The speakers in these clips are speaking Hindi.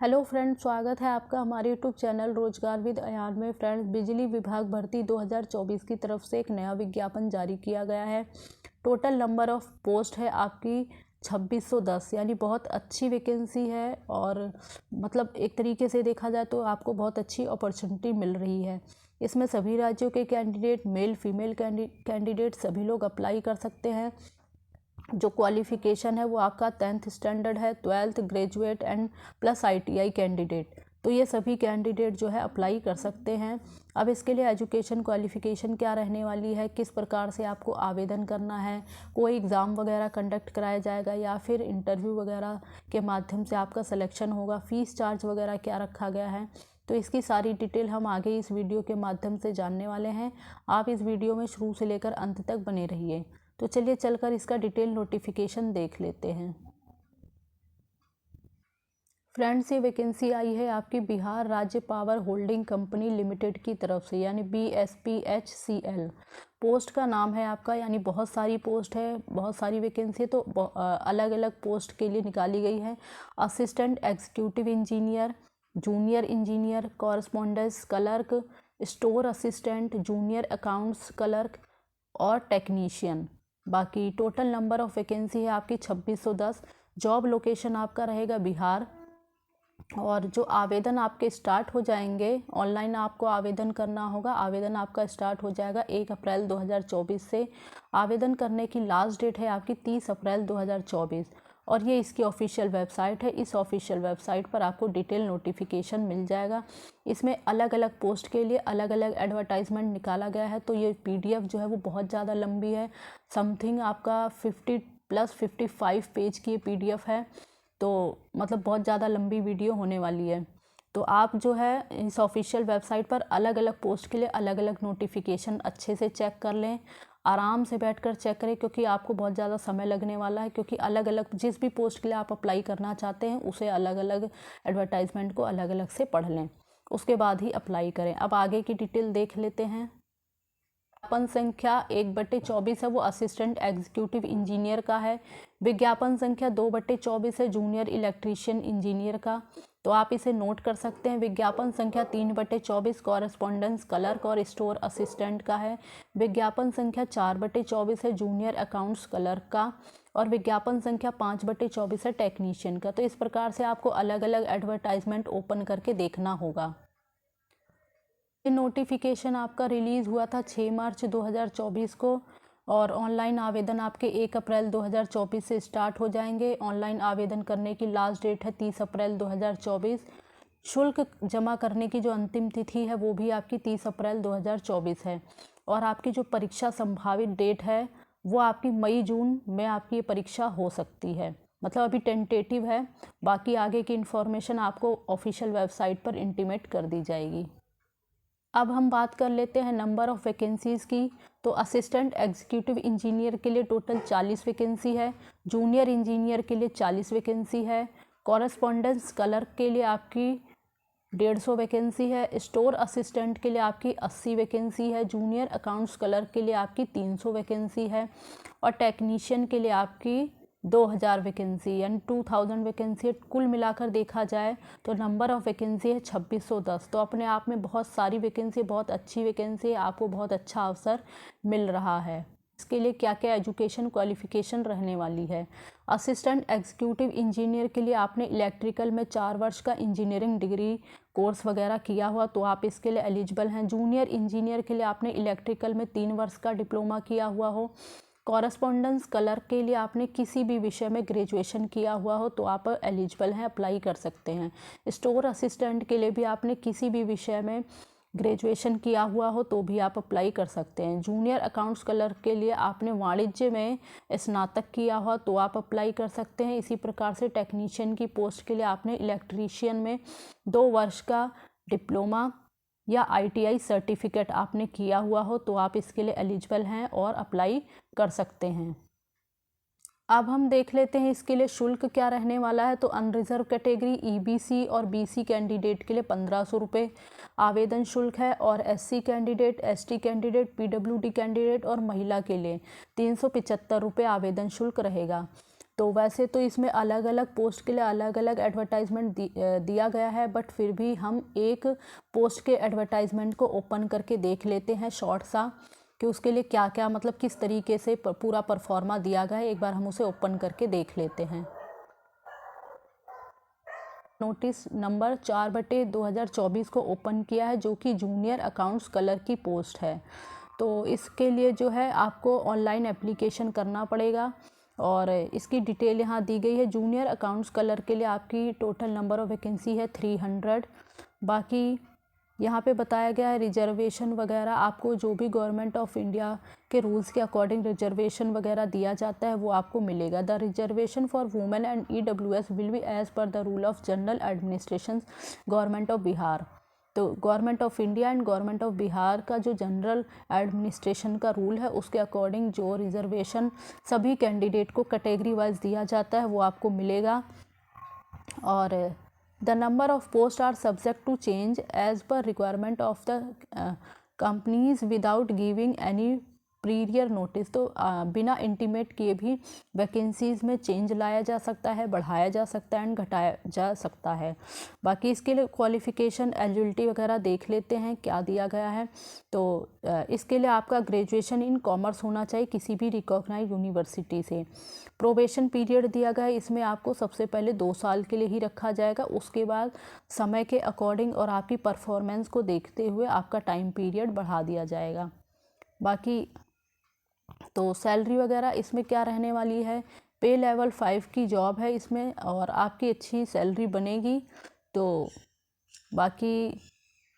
हेलो फ्रेंड्स, स्वागत है आपका हमारे यूट्यूब चैनल रोजगार विद अयान में। फ्रेंड्स, बिजली विभाग भर्ती 2024 की तरफ से एक नया विज्ञापन जारी किया गया है। टोटल नंबर ऑफ पोस्ट है आपकी 2610, यानी बहुत अच्छी वैकेंसी है और मतलब एक तरीके से देखा जाए तो आपको बहुत अच्छी अपॉर्चुनिटी मिल रही है। इसमें सभी राज्यों के कैंडिडेट, मेल फीमेल कैंडिडेट सभी लोग अप्लाई कर सकते हैं। जो क्वालिफ़िकेशन है वो आपका 10th स्टैंडर्ड है, 12th graduate and plus ITI candidate. तो ये सभी कैंडिडेट जो है अप्लाई कर सकते हैं। अब इसके लिए एजुकेशन क्वालिफ़िकेशन क्या रहने वाली है, किस प्रकार से आपको आवेदन करना है, कोई एग्ज़ाम वगैरह कंडक्ट कराया जाएगा या फिर इंटरव्यू वगैरह के माध्यम से आपका सिलेक्शन होगा, फ़ीस चार्ज वगैरह क्या रखा गया है, तो इसकी सारी डिटेल हम आगे इस वीडियो के माध्यम से जानने वाले हैं। आप इस वीडियो में शुरू से लेकर अंत तक बने रहिए। तो चलिए चलकर इसका डिटेल नोटिफिकेशन देख लेते हैं। फ्रेंड्स, ये वैकेंसी आई है आपकी बिहार राज्य पावर होल्डिंग कंपनी लिमिटेड की तरफ से, यानी BSPHCL। पोस्ट का नाम है आपका, यानी बहुत सारी पोस्ट है, बहुत सारी वैकेंसी है, तो अलग अलग पोस्ट के लिए निकाली गई है। Assistant executive engineer, junior engineer, correspondence clerk, store assistant, junior accounts clerk और टेक्नीशियन। बाकी टोटल नंबर ऑफ वैकेंसी है आपकी 2610। जॉब लोकेशन आपका रहेगा बिहार। और जो आवेदन आपके स्टार्ट हो जाएंगे, ऑनलाइन आपको आवेदन करना होगा। आवेदन आपका स्टार्ट हो जाएगा 1 अप्रैल 2024 से। आवेदन करने की लास्ट डेट है आपकी 30 अप्रैल 2024 और ये इसकी ऑफिशियल वेबसाइट है। इस ऑफिशियल वेबसाइट पर आपको डिटेल नोटिफिकेशन मिल जाएगा। इसमें अलग अलग पोस्ट के लिए अलग अलग एडवर्टाइजमेंट निकाला गया है। तो ये PDF जो है वो बहुत ज़्यादा लंबी है, समथिंग आपका 50 + 55 पेज की PDF है। तो मतलब बहुत ज़्यादा लंबी वीडियो होने वाली है। तो आप जो है इस ऑफिशियल वेबसाइट पर अलग अलग पोस्ट के लिए अलग अलग नोटिफिकेशन अच्छे से चेक कर लें, आराम से बैठकर चेक करें, क्योंकि आपको बहुत ज़्यादा समय लगने वाला है। क्योंकि अलग अलग जिस भी पोस्ट के लिए आप अप्लाई करना चाहते हैं उसे अलग अलग एडवर्टाइजमेंट को अलग अलग से पढ़ लें, उसके बाद ही अप्लाई करें। अब आगे की डिटेल देख लेते हैं। विज्ञापन संख्या 1/24 है, वो असिस्टेंट एग्जीक्यूटिव इंजीनियर का है। विज्ञापन संख्या 2/24 है, जूनियर इलेक्ट्रीशियन इंजीनियर का। तो आप इसे नोट कर सकते हैं। विज्ञापन संख्या 3/24 कॉरेस्पॉन्डेंस क्लर्क और स्टोर असिस्टेंट का है। विज्ञापन संख्या 4/24 है, जूनियर अकाउंट्स क्लर्क का। और विज्ञापन संख्या 5/24 है, टेक्नीशियन का। तो इस प्रकार से आपको अलग अलग एडवर्टाइजमेंट ओपन करके देखना होगा। नोटिफिकेशन आपका रिलीज़ हुआ था 6 मार्च 2024 को और ऑनलाइन आवेदन आपके 1 अप्रैल 2024 से स्टार्ट हो जाएंगे। ऑनलाइन आवेदन करने की लास्ट डेट है 30 अप्रैल 2024। शुल्क जमा करने की जो अंतिम तिथि है वो भी आपकी 30 अप्रैल 2024 है। और आपकी जो परीक्षा संभावित डेट है वो आपकी मई जून में आपकी ये परीक्षा हो सकती है। मतलब अभी टेंटेटिव है, बाकी आगे की इन्फॉर्मेशन आपको ऑफिशियल वेबसाइट पर इंटीमेट कर दी जाएगी। अब हम बात कर लेते हैं नंबर ऑफ़ वैकेंसीज़ की। तो असिस्टेंट एग्जीक्यूटिव इंजीनियर के लिए टोटल 40 वैकेंसी है, जूनियर इंजीनियर के लिए 40 वैकेंसी है, कॉरेस्पॉन्डेंस क्लर्क के लिए आपकी 150 वैकेंसी है, स्टोर असिस्टेंट के लिए आपकी 80 वैकेंसी है, जूनियर अकाउंट्स क्लर्क के लिए आपकी 300 वैकेंसी है और टेक्नीशियन के लिए आपकी 2000 वैकेंसी, यानी 2000 वैकेंसी। कुल मिलाकर देखा जाए तो नंबर ऑफ़ वैकेंसी है 2610। तो अपने आप में बहुत सारी वैकेंसी, बहुत अच्छी वैकेंसी है, आपको बहुत अच्छा अवसर मिल रहा है। इसके लिए क्या क्या एजुकेशन क्वालिफ़िकेशन रहने वाली है। असिस्टेंट एग्जीक्यूटिव इंजीनियर के लिए आपने इलेक्ट्रिकल में 4 वर्ष का इंजीनियरिंग डिग्री कोर्स वगैरह किया हुआ तो आप इसके लिए एलिजिबल हैं। जूनियर इंजीनियर के लिए आपने इलेक्ट्रिकल में 3 वर्ष का डिप्लोमा किया हुआ हो। कॉरेस्पॉन्डेंस क्लर्क के लिए आपने किसी भी विषय में ग्रेजुएशन किया हुआ हो तो आप एलिजिबल हैं, अप्लाई कर सकते हैं। स्टोर असिस्टेंट के लिए भी आपने किसी भी विषय में ग्रेजुएशन किया हुआ हो तो भी आप अप्लाई कर सकते हैं। जूनियर अकाउंट्स क्लर्क के लिए आपने वाणिज्य में स्नातक किया हुआ तो आप अप्लाई कर सकते हैं। इसी प्रकार से टेक्नीशियन की पोस्ट के लिए आपने इलेक्ट्रीशियन में 2 वर्ष का डिप्लोमा या ITI सर्टिफिकेट आपने किया हुआ हो तो आप इसके लिए एलिजिबल हैं और अप्लाई कर सकते हैं। अब हम देख लेते हैं इसके लिए शुल्क क्या रहने वाला है। तो अनरिजर्व कैटेगरी EBC और BC कैंडिडेट के लिए 1500 रुपये आवेदन शुल्क है और SC candidate, ST candidate, PWD candidate और महिला के लिए 375 रुपये आवेदन शुल्क रहेगा। तो वैसे तो इसमें अलग अलग पोस्ट के लिए अलग अलग एडवर्टाइजमेंट दिया गया है, बट फिर भी हम एक पोस्ट के एडवर्टाइजमेंट को ओपन करके देख लेते हैं शॉर्ट सा, कि उसके लिए क्या क्या मतलब किस तरीके से पूरा परफॉर्मा दिया गया है। एक बार हम उसे ओपन करके देख लेते हैं। नोटिस नंबर 4/2024 को ओपन किया है, जो कि जूनियर अकाउंट्स कलर की पोस्ट है। तो इसके लिए जो है आपको ऑनलाइन एप्लीकेशन करना पड़ेगा और इसकी डिटेल यहाँ दी गई है। जूनियर अकाउंट्स कलर के लिए आपकी टोटल नंबर ऑफ वैकेंसी है 300। बाकी यहाँ पे बताया गया है रिजर्वेशन वगैरह, आपको जो भी गवर्नमेंट ऑफ इंडिया के रूल्स के अकॉर्डिंग रिजर्वेशन वगैरह दिया जाता है वो आपको मिलेगा। The reservation for women and EWS will be as per the rule of general administration government of Bihar. तो government of India and government of Bihar का जो जनरल एडमिनिस्ट्रेशन का रूल है उसके अकॉर्डिंग जो रिजर्वेशन सभी कैंडिडेट को कैटेगरी वाइज दिया जाता है वो आपको मिलेगा। और the number of posts are subject to change as per requirement of the companies without giving any prior notice. तो बिना इंटीमेट किए भी वैकेंसीज़ में चेंज लाया जा सकता है, बढ़ाया जा सकता है एंड घटाया जा सकता है। बाकी इसके लिए क्वालिफ़िकेशन एलिजिबिलिटी वगैरह देख लेते हैं क्या दिया गया है। तो इसके लिए आपका ग्रेजुएशन इन कॉमर्स होना चाहिए किसी भी रिकॉग्नाइज यूनिवर्सिटी से। प्रोबेशन पीरियड दिया गया है, इसमें आपको सबसे पहले 2 साल के लिए ही रखा जाएगा, उसके बाद समय के अकॉर्डिंग और आपकी परफॉर्मेंस को देखते हुए आपका टाइम पीरियड बढ़ा दिया जाएगा। बाकी तो सैलरी वगैरह इसमें क्या रहने वाली है, पे लेवल 5 की जॉब है इसमें और आपकी अच्छी सैलरी बनेगी। तो बाकी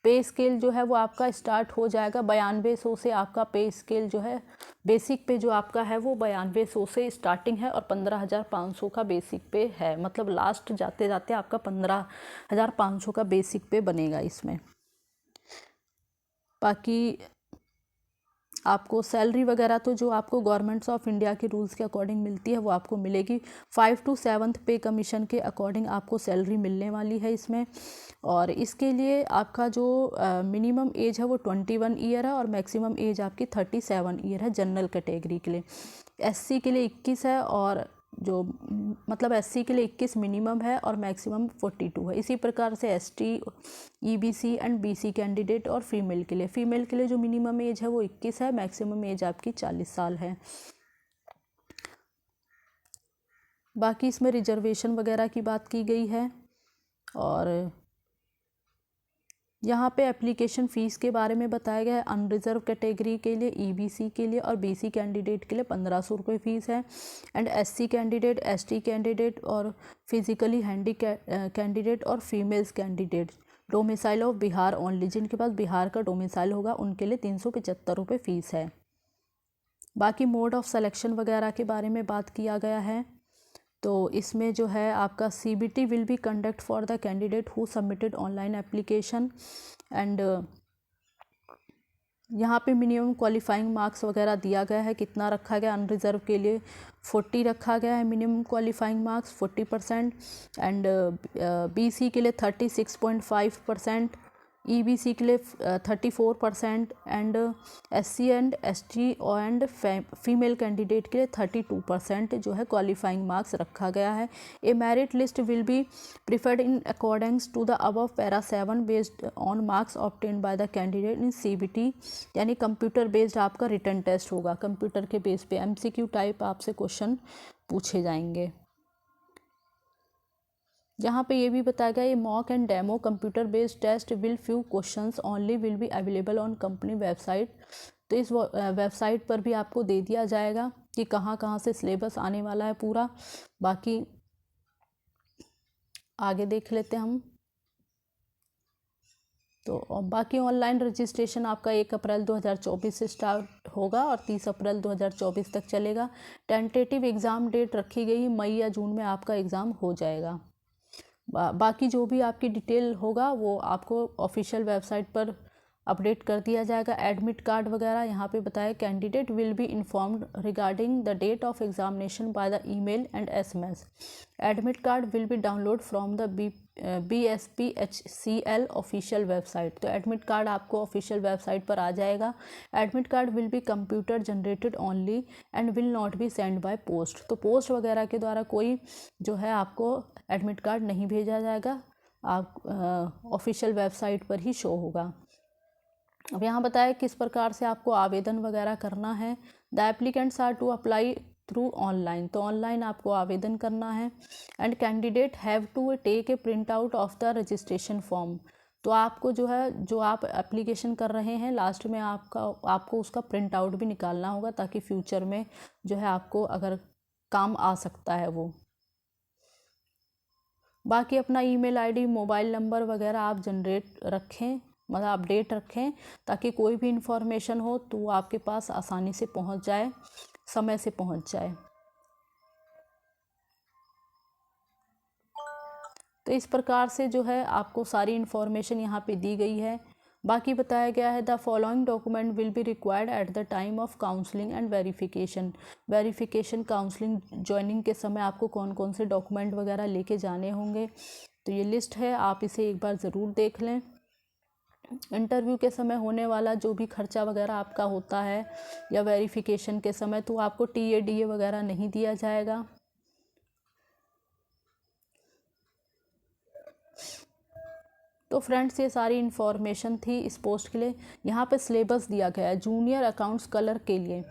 पे स्केल जो है वो आपका स्टार्ट हो जाएगा 9200 से। आपका पे स्केल जो है बेसिक पे जो आपका है वो 9200 से स्टार्टिंग है और 15,500 का बेसिक पे है। मतलब लास्ट जाते जाते आपका 15,500 का बेसिक पे बनेगा इसमें। बाकी आपको सैलरी वगैरह तो जो आपको गवर्नमेंट्स ऑफ इंडिया के रूल्स के अकॉर्डिंग मिलती है वो आपको मिलेगी। 5 to 7th पे कमीशन के अकॉर्डिंग आपको सैलरी मिलने वाली है इसमें। और इसके लिए आपका जो मिनिमम एज है वो 21 ईयर है और मैक्सिमम एज आपकी 37 ईयर है जनरल कैटेगरी के लिए। SC के लिए 21 है और जो मतलब SC के लिए 21 मिनिमम है और मैक्सिमम 42 है। इसी प्रकार से ST, EBC and BC candidate और फीमेल के लिए जो मिनिमम एज है वो 21 है, मैक्सिमम एज आपकी 40 साल है। बाकी इसमें रिजर्वेशन वगैरह की बात की गई है और यहाँ पे एप्लीकेशन फ़ीस के बारे में बताया गया है। अनरिजर्व कैटेगरी के लिए, EBC के लिए और BC कैंडिडेट के लिए 1500 रुपये फ़ीस है and SC candidate, ST candidate और फिजिकली हैंडी कैंडिडेट और females candidate domicile of Bihar only, जिनके पास बिहार का डोमिसाइल होगा उनके लिए 375 रुपये फ़ीस है। बाकी मोड ऑफ सिलेक्शन वगैरह के बारे में बात किया गया है। तो इसमें जो है आपका CBT will be conduct for the candidate who submitted online application and यहाँ पे मिनिमम क्वालिफाइंग मार्क्स वगैरह दिया गया है, कितना रखा गया। अनरिजर्व के लिए 40 रखा गया है minimum qualifying marks 40% and BC के लिए 36.5%, EBC के लिए 34% and SC and ST and female candidate के लिए 32% जो है क्वालिफाइंग मार्क्स रखा गया है। A merit list will be preferred in accordings to the above para 7 based on marks obtained by the candidate in CBT, यानी कंप्यूटर बेस्ड आपका रिटन टेस्ट होगा। कंप्यूटर के बेस पे MCQ टाइप आपसे क्वेश्चन पूछे जाएंगे। यहाँ पे ये भी बताया गया ये mock and demo computer based test will few questions only will be available on company website. तो इस वेबसाइट पर भी आपको दे दिया जाएगा कि कहाँ कहाँ से सिलेबस आने वाला है पूरा। बाकी आगे देख लेते हैं हम। तो बाकी ऑनलाइन रजिस्ट्रेशन आपका 1 अप्रैल 2024 से स्टार्ट होगा और 30 अप्रैल 2024 तक चलेगा। टेंटेटिव एग्ज़ाम डेट रखी गई मई या जून में आपका एग्ज़ाम हो जाएगा। बाकी जो भी आपकी डिटेल होगा वो आपको ऑफिशियल वेबसाइट पर अपडेट कर दिया जाएगा। एडमिट कार्ड वगैरह यहाँ पे बताया candidate will be informed regarding the date of examination by the email and SMS। Admit card will be download from the BSPHCL official website. तो एडमिट कार्ड आपको ऑफिशियल वेबसाइट पर आ जाएगा। Admit card will be computer generated only and will not be send by post. तो पोस्ट वगैरह के द्वारा कोई जो है आपको एडमिट कार्ड नहीं भेजा जाएगा, आप ऑफिशियल वेबसाइट पर ही शो होगा। अब यहाँ बताया किस प्रकार से आपको आवेदन वगैरह करना है। The applicants are to apply through online. तो ऑनलाइन आपको आवेदन करना है। And candidate have to take a print out of the registration form. तो आपको जो है, जो आप एप्लीकेशन कर रहे हैं, लास्ट में आपको उसका प्रिंट आउट भी निकालना होगा, ताकि फ्यूचर में जो है आपको अगर काम आ सकता है वो। बाकी अपना ईमेल आईडी, मोबाइल नंबर वगैरह आप जनरेट रखें, मतलब अपडेट रखें, ताकि कोई भी इंफॉर्मेशन हो तो वो आपके पास आसानी से पहुंच जाए, समय से पहुंच जाए। तो इस प्रकार से जो है आपको सारी इन्फॉर्मेशन यहाँ पे दी गई है। बाकी बताया गया है the following document will be required at the time of counselling and verification counselling joining के समय आपको कौन कौन से डॉक्यूमेंट वगैरह लेके जाने होंगे। तो ये लिस्ट है, आप इसे एक बार ज़रूर देख लें। इंटरव्यू के समय होने वाला जो भी खर्चा वगैरह आपका होता है या वेरिफिकेशन के समय, तो आपको TA DA वगैरह नहीं दिया जाएगा। तो फ्रेंड्स ये सारी इन्फॉर्मेशन थी इस पोस्ट के लिए। यहाँ पे सिलेबस दिया गया है जूनियर अकाउंट्स कलर के लिए।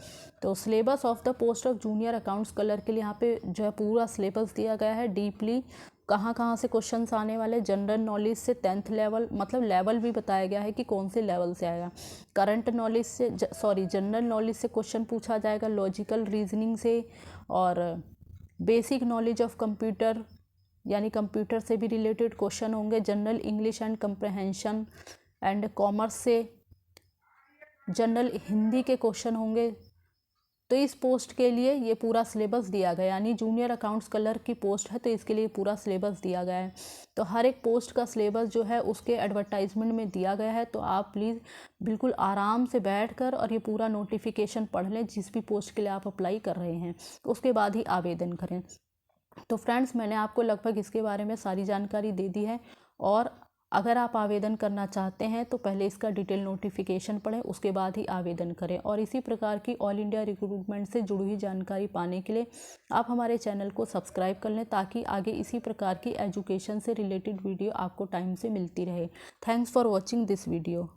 तो syllabus of the post of junior accounts colour के लिए यहाँ पे जो है पूरा सिलेबस दिया गया है डीपली, कहाँ से क्वेश्चंस आने वाले। जनरल नॉलेज से 10th लेवल, मतलब लेवल भी बताया गया है कि कौन से लेवल से आएगा। करंट नॉलेज से जनरल नॉलेज से क्वेश्चन पूछा जाएगा, लॉजिकल रीजनिंग से, और बेसिक नॉलेज ऑफ कंप्यूटर यानी कंप्यूटर से भी रिलेटेड क्वेश्चन होंगे। General English and comprehension and commerce से जनरल हिंदी के क्वेश्चन होंगे। तो इस पोस्ट के लिए ये पूरा सिलेबस दिया गया, यानी जूनियर अकाउंट्स कलर की पोस्ट है तो इसके लिए पूरा सिलेबस दिया गया है। तो हर एक पोस्ट का सिलेबस जो है उसके एडवर्टाइजमेंट में दिया गया है। तो आप प्लीज़ बिल्कुल आराम से बैठकर और ये पूरा नोटिफिकेशन पढ़ लें, जिस भी पोस्ट के लिए आप अप्लाई कर रहे हैं, उसके बाद ही आवेदन करें। तो फ्रेंड्स मैंने आपको लगभग इसके बारे में सारी जानकारी दे दी है, और अगर आप आवेदन करना चाहते हैं तो पहले इसका डिटेल नोटिफिकेशन पढ़ें, उसके बाद ही आवेदन करें। और इसी प्रकार की ऑल इंडिया रिक्रूटमेंट से जुड़ी हुई जानकारी पाने के लिए आप हमारे चैनल को सब्सक्राइब कर लें, ताकि आगे इसी प्रकार की एजुकेशन से रिलेटेड वीडियो आपको टाइम से मिलती रहे। Thanks for watching this video.